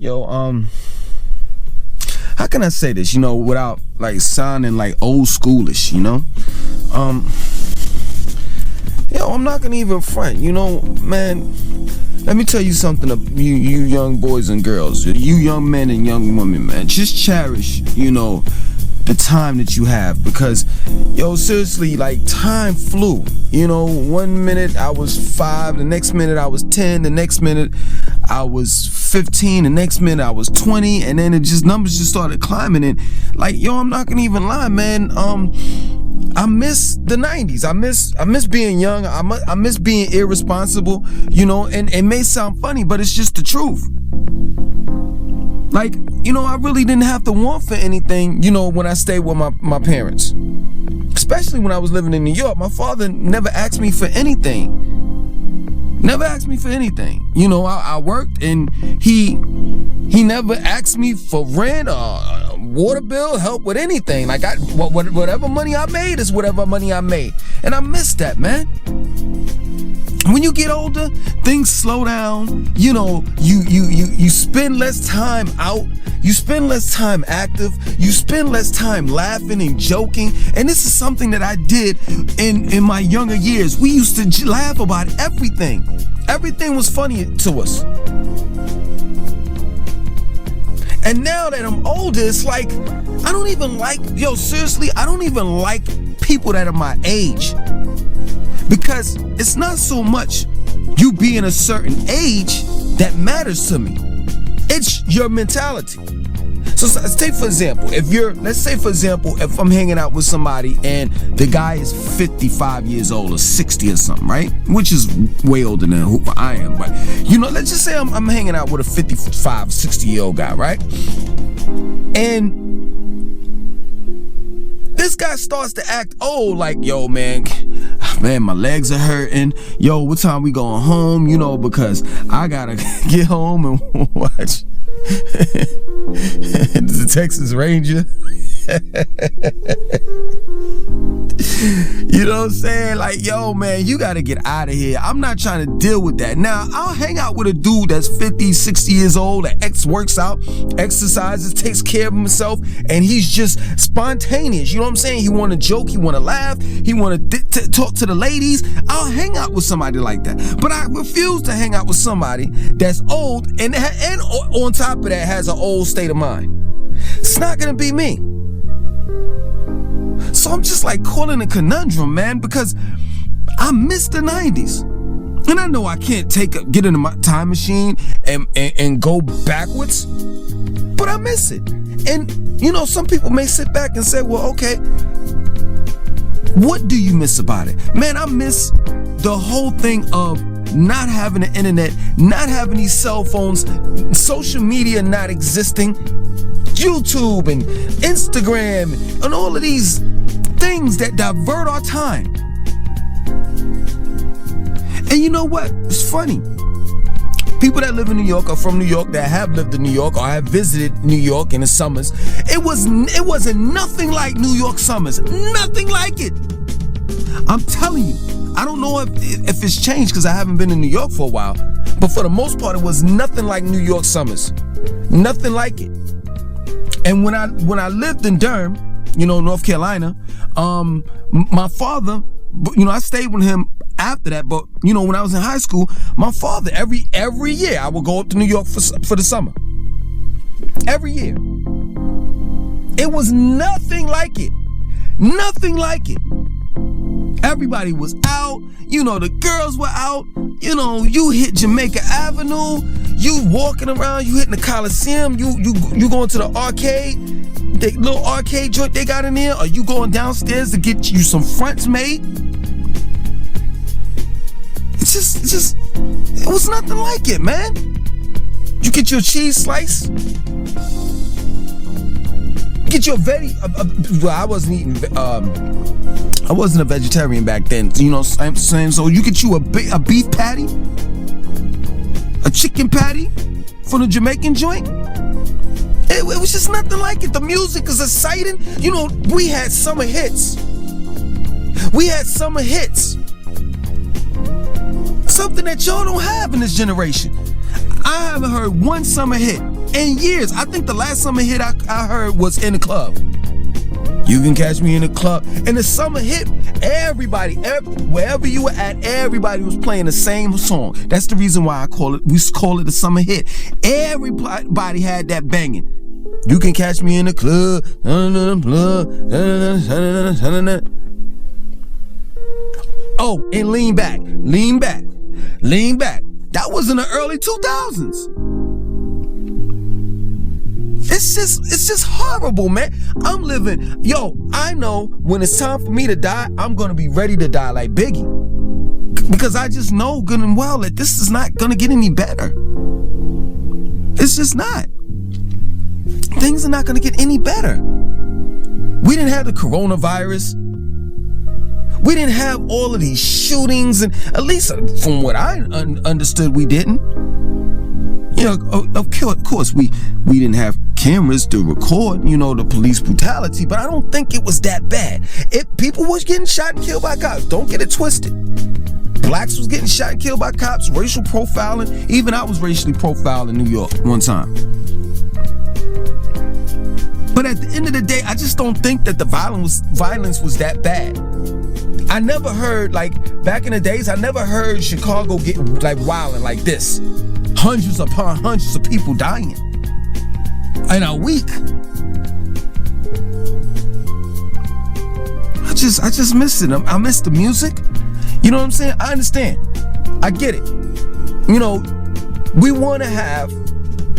Yo, how can I say this, without like sounding like old schoolish, I'm not gonna even front, man. Let me tell you something, you young boys and girls, you young men and young women, man. Just cherish, the time that you have, because seriously, like, time flew. 1 minute I was 5, the next minute I was 10, the next minute I was 15, the next minute I was 20, and then numbers just started climbing. And like, I'm not gonna even lie, man. I miss the 90s. I miss being young. I miss being irresponsible, and it may sound funny, but it's just the truth. Like, I really didn't have to want for anything, when I stayed with my parents. Especially when I was living in New York. My father never asked me for anything. Never asked me for anything. I worked, and he never asked me for rent or water bill, help with anything. Like, whatever money I made is whatever money I made. And I miss that, man. When you get older, things slow down. You spend less time out. You spend less time active. You spend less time laughing and joking. And this is something that I did in my younger years. We used to laugh about everything. Everything was funny to us. And now that I'm older, it's like, I don't even like, I don't even like people that are my age. Because it's not so much you being a certain age that matters to me. It's your mentality. So take for example, if I'm hanging out with somebody and the guy is 55 years old or 60 or something, right? Which is way older than who I am. But, let's just say I'm hanging out with a 55, 60-year-old guy, right? And this guy starts to act old, like, yo, man, my legs are hurting. Yo, what time we going home? Because I gotta get home and watch the Texas Ranger. You know what I'm saying? Like, yo, man, you gotta get out of here. I'm not trying to deal with that. Now, I'll hang out with a dude that's 50, 60 years old, that works out, exercises, takes care of himself, and he's just spontaneous. You know what I'm saying? He want to joke, he want to laugh, he want to talk to the ladies. I'll hang out with somebody like that. But I refuse to hang out with somebody that's old and on top of that has an old state of mind. It's not gonna be me. So I'm just like caught in a conundrum, man, because I miss the 90s. And I know I can't get into my time machine and go backwards, but I miss it. And, some people may sit back and say, well, okay, what do you miss about it? Man, I miss the whole thing of not having the internet, not having these cell phones, social media not existing, YouTube and Instagram and all of these things that divert our time. And you know what? It's funny. People that live in New York or from New York that have lived in New York or have visited New York in the summers, it wasn't nothing like New York summers. Nothing like it. I'm telling you. I don't know if it's changed because I haven't been in New York for a while, but for the most part, it was nothing like New York summers. Nothing like it. And when I lived in Durham, North Carolina, my father, I stayed with him after that. But when I was in high school, my father every year I would go up to New York for the summer. Every year. It was nothing like it. Nothing like it. Everybody was out, the girls were out, you hit Jamaica Avenue, you walking around, you hitting the Coliseum, you going to the arcade, the little arcade joint they got in there, or you going downstairs to get you some fronts made. It was nothing like it, man. You get your cheese slice, get your I wasn't eating, I wasn't a vegetarian back then, you know what I'm saying? So you get you a beef patty, a chicken patty from the Jamaican joint. It was just nothing like it. The music is exciting. We had summer hits. Something that y'all don't have in this generation. I haven't heard one summer hit. in years. I think the last summer hit I heard was In the Club. You can catch me in the club. And the summer hit, everybody, wherever you were at, everybody was playing the same song. That's the reason why we call it the summer hit. Everybody had that banging. You can catch me in the club. Oh, and lean back. That was in the early 2000s. It's just horrible, man. I'm living, I know when it's time for me to die, I'm gonna be ready to die like Biggie. Because I just know good and well that this is not gonna get any better. It's just not. Things are not gonna get any better. We didn't have the coronavirus. We didn't have all of these shootings, and at least from what I understood, we didn't. Of course, we didn't have cameras to record, the police brutality, but I don't think it was that bad. People was getting shot and killed by cops. Don't get it twisted. Blacks was getting shot and killed by cops, racial profiling. Even I was racially profiled in New York one time. But at the end of the day, I just don't think that the violence was that bad. I never heard, back in the days, I never heard Chicago get wilding like this. Hundreds upon hundreds of people dying in a week. I just miss it. I miss the music. You know what I'm saying? I understand. I get it. We want to have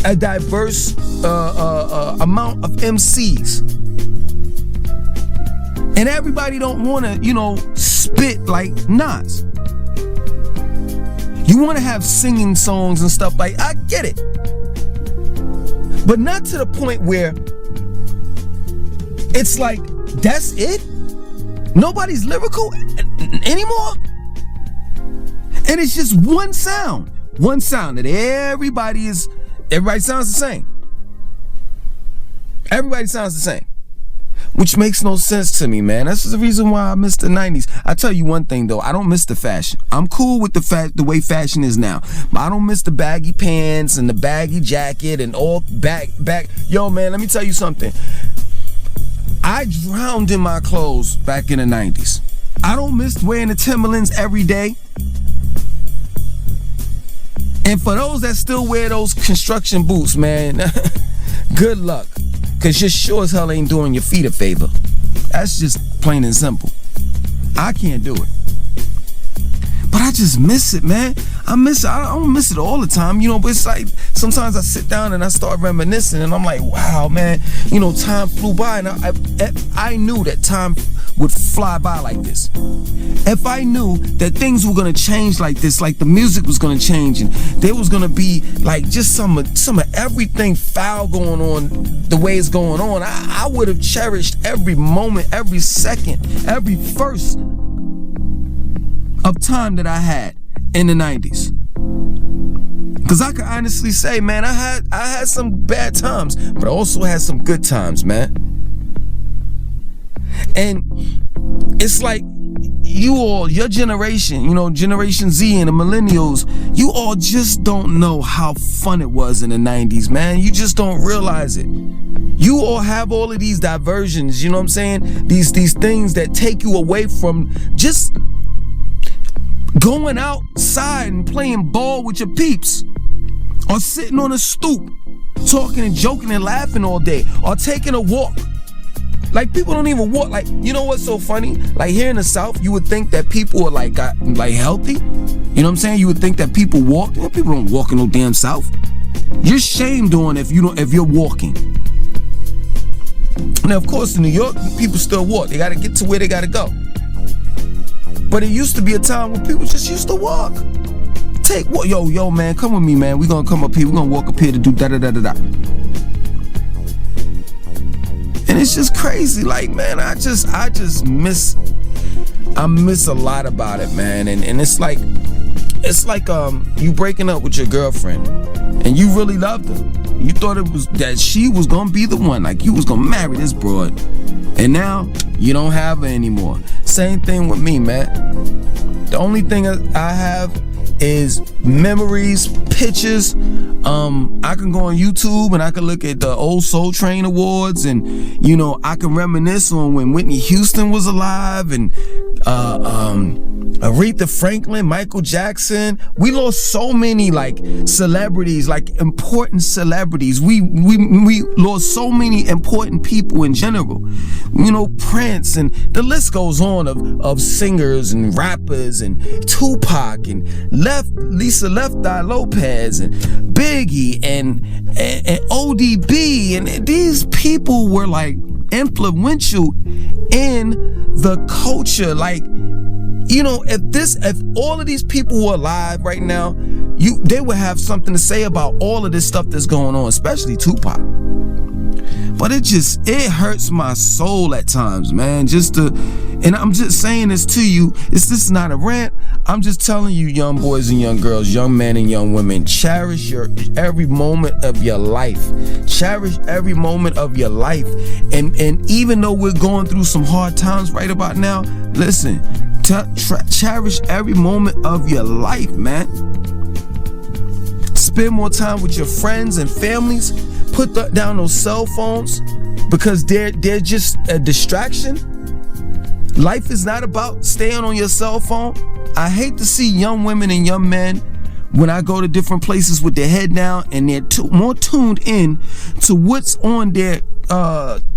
a diverse amount of MCs. And everybody don't want to, spit like Nas. You want to have singing songs and stuff I get it. But not to the point where it's that's it? Nobody's lyrical anymore? And it's just one sound that everybody sounds the same. Everybody sounds the same. Which makes no sense to me, man. That's the reason why I miss the 90s. I tell you one thing, though. I don't miss the fashion. I'm cool with the way fashion is now. But I don't miss the baggy pants and the baggy jacket and all back. Yo, man, let me tell you something. I drowned in my clothes back in the 90s. I don't miss wearing the Timberlands every day. And for those that still wear those construction boots, man, good luck. Because you sure as hell ain't doing your feet a favor. That's just plain and simple. I can't do it. But I just miss it, man. I miss it. I don't miss it all the time, but it's sometimes I sit down and I start reminiscing and I'm like, wow, man, time flew by, and I knew that time would fly by like this. If I knew that things were gonna change like this, like the music was gonna change and there was gonna be just some of everything foul going on the way it's going on, I would have cherished every moment, every second, every first of time that I had in the 90s. Cause I can honestly say, man, I had some bad times, but I also had some good times, man. And it's your generation, Generation Z and the millennials, you all just don't know how fun it was in the 90s, man. You just don't realize it. You all have all of these diversions, you know what I'm saying? These things that take you away from just going outside and playing ball with your peeps, or sitting on a stoop talking and joking and laughing all day, or taking a walk. People don't even walk. You know what's so funny? Here in the South, you would think that people are healthy. You know what I'm saying? You would think that people walk. People don't walk in no damn South. You're shamed on if you're walking. Now, of course, in New York, people still walk. They gotta get to where they gotta go. But it used to be a time when people just used to walk. Yo, man, come with me, man. We're gonna come up here. We're gonna walk up here to do da-da-da-da-da. And it's just crazy. Man, I miss a lot about it, man. And it's like you breaking up with your girlfriend and you really loved her. You thought that she was gonna be the one, you was gonna marry this broad. And now you don't have her anymore. Same thing with me, man. The only thing I have is memories, pictures. I can go on YouTube and I can look at the old Soul Train Awards, and you know, I can reminisce on when Whitney Houston was alive, and Aretha Franklin, Michael Jackson. We lost so many like celebrities, like important celebrities. We lost so many important people in general. You know, Prince, and the list goes on of singers and rappers, and Tupac, and Lisa Left Eye Lopez, and Biggie, and ODB, and these people were like influential in the culture. Like, you know, if all of these people were alive right now, they would have something to say about all of this stuff that's going on, especially Tupac. But it hurts my soul at times, man. And I'm just saying this to you. This is not a rant. I'm just telling you, young boys and young girls, young men and young women, cherish every moment of your life. Cherish every moment of your life. And even though we're going through some hard times right about now, listen, cherish every moment of your life, man. Spend more time with your friends and families. Put down those cell phones, because they're just a distraction. Life is not about staying on your cell phone. I hate to see young women and young men, when I go to different places, with their head down and they're more tuned in to what's on their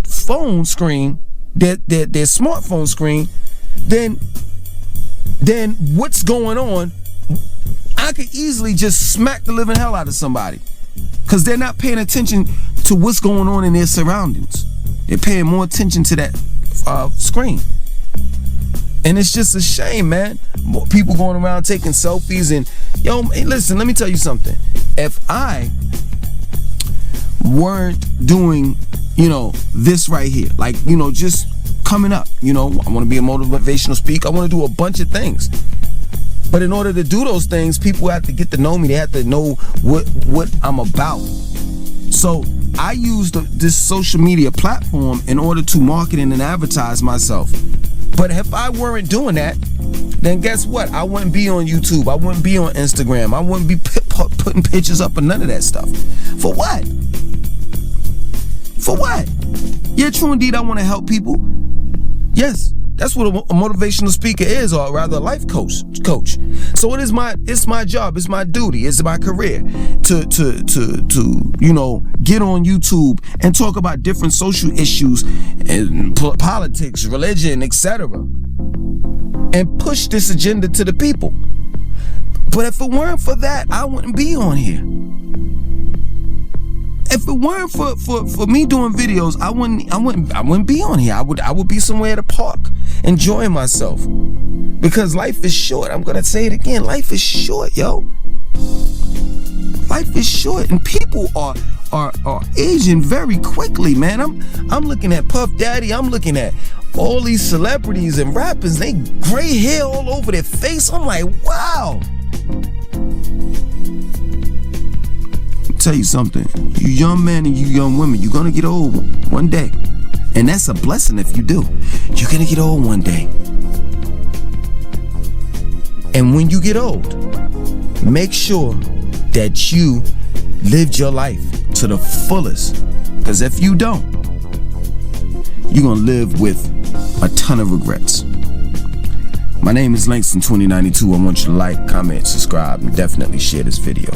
phone screen, their smartphone screen, than what's going on. I could easily just smack the living hell out of somebody, because they're not paying attention to what's going on in their surroundings. They're paying more attention to that screen. And it's just a shame, man. More people going around taking selfies. And yo, hey, listen, let me tell you something. If I weren't doing, you know, this right here, like, you know, just coming up, you know, I want to be a motivational speaker. I want to do a bunch of things. But in order to do those things, people have to get to know me. They have to know what I'm about. So I use this social media platform in order to market and advertise myself. But if I weren't doing that, then guess what? I wouldn't be on YouTube. I wouldn't be on Instagram. I wouldn't be putting pictures up and none of that stuff. For what? For what? Yeah, true indeed, I want to help people. Yes. That's what a motivational speaker is, or rather a life coach. So it's my job, it's my duty, it's my career to you know, get on YouTube and talk about different social issues and politics, religion, etc. and push this agenda to the people. But if it weren't for that, I wouldn't be on here. If it weren't for me doing videos, I wouldn't be on here. I would be somewhere at a park enjoying myself. Because life is short. I'm gonna say it again. Life is short, yo. Life is short, and people are aging very quickly, man. I'm looking at Puff Daddy. I'm looking at all these celebrities and rappers. They gray hair all over their face. I'm like, wow. Tell you something, you young men and you young women, you're gonna get old one day, and that's a blessing if you do. You're gonna get old one day, and when you get old, make sure that you lived your life to the fullest, because if you don't, you're gonna live with a ton of regrets. My name is Langston 2092. I want you to like, comment, subscribe, and definitely share this video.